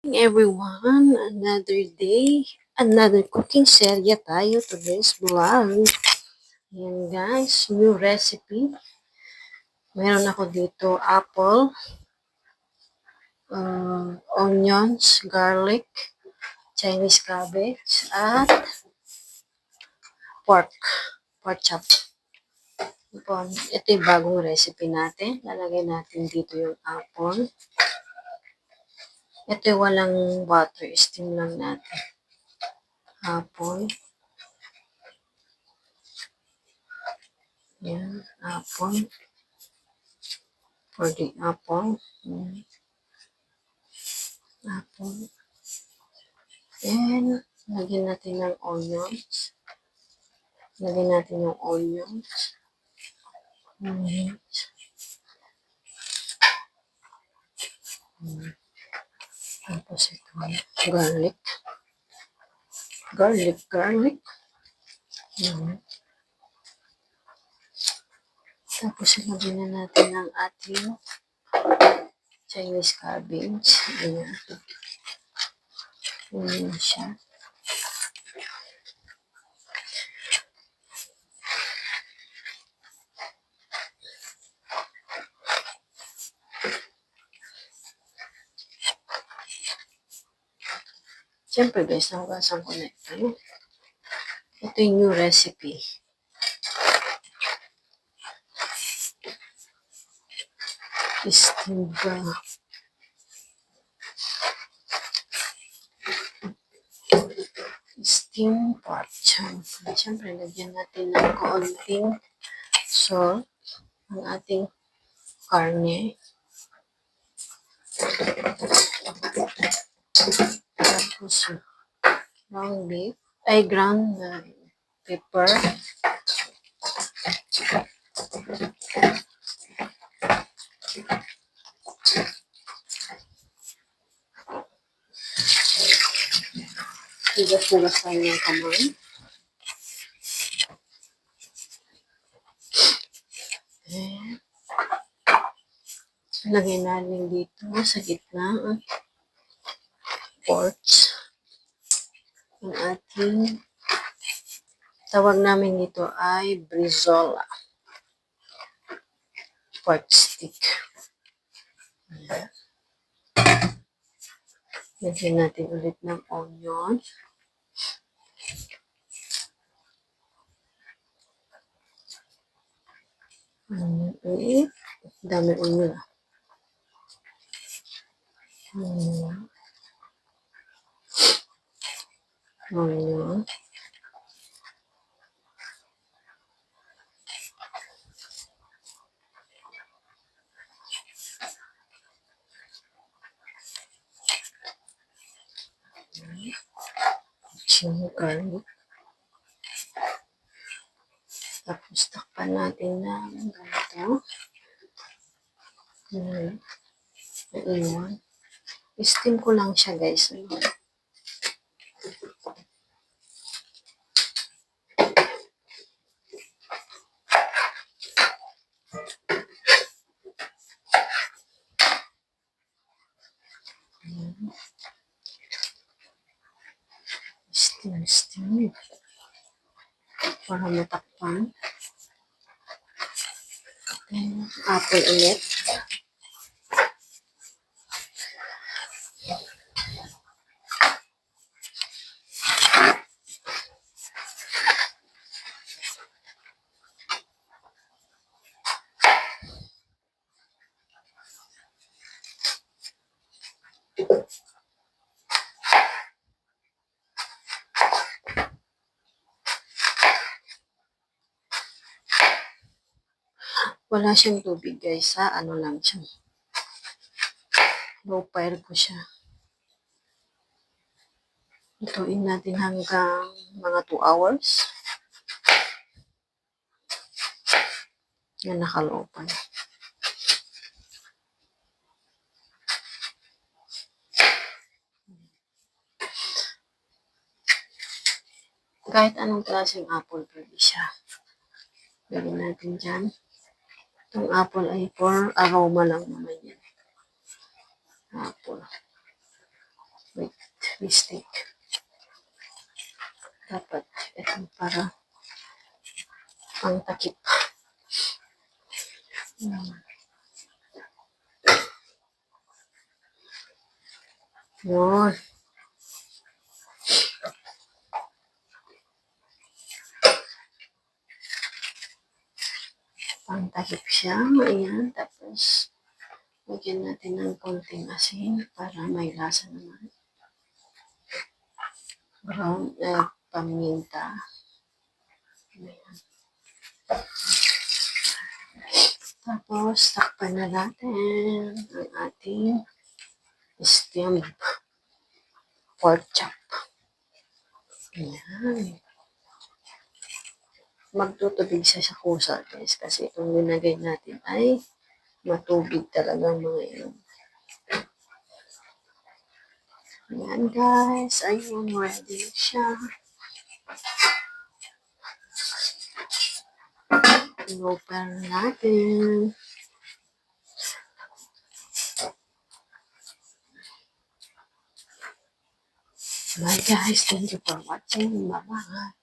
Everyone, another day, another cooking serya tayo today's vlog. Ayan guys, new recipe. Meron ako dito apple, onions, garlic, Chinese cabbage, at pork chop. Ito yung bagong recipe natin. Lalagay natin dito yung apple. Ito yung walang water, steam lang natin. Apple. Yan, apple. For the apple. Apple. And, lagyan natin ng onions. Lagyan natin yung onions. Tapos ito, garlic. Garlic. Tapos lagyan na natin ng ating Chinese cabbage. Ayan. Ayan siya. Siyempre guys, nahugasan ko na ito. Ito yung new recipe. Steam pork chop. Siyempre, lagyan natin ng kaunting salt ang ating karne. Tapos, ground pepper. Hugas tayo ng kamay. Lagay natin dito sa gitna ang pork. Ang ating tawag namin dito ay brizola. Pork stick. Lagyan natin ulit ng onion. Dami onion. Onion. Chili garlic. Tapos takpan natin ng ganito. Iwan. Steam ko lang siya guys. Steam. Para matakpan. Then, apple ulit. Wala siyang tubig guys, ha? Ano lang siya. Low fire ko siya. Lutuin natin hanggang mga 2 hours. Yan, nakalow pa. Kahit anong klaseng apple, pwede siya. Lagyan natin dyan. Itong apple ay for aroma lang naman yan. Apple. mistake. Dapat ito para pangtakip. Yun. Pangtakip siya. Ayan. Tapos, lagyan natin ng konting asin para may lasa naman. Brown, paminta. Ayan. Tapos, takpan na natin ang ating steamed pork chop. Ayan. Magtutubig siya sa kusa, guys, kasi itong linagay natin ay matubig talagang mga yun. Ayan, guys. Ayun, ready siya. I-open natin. Bye, guys. Thank you for watching. Bye-bye.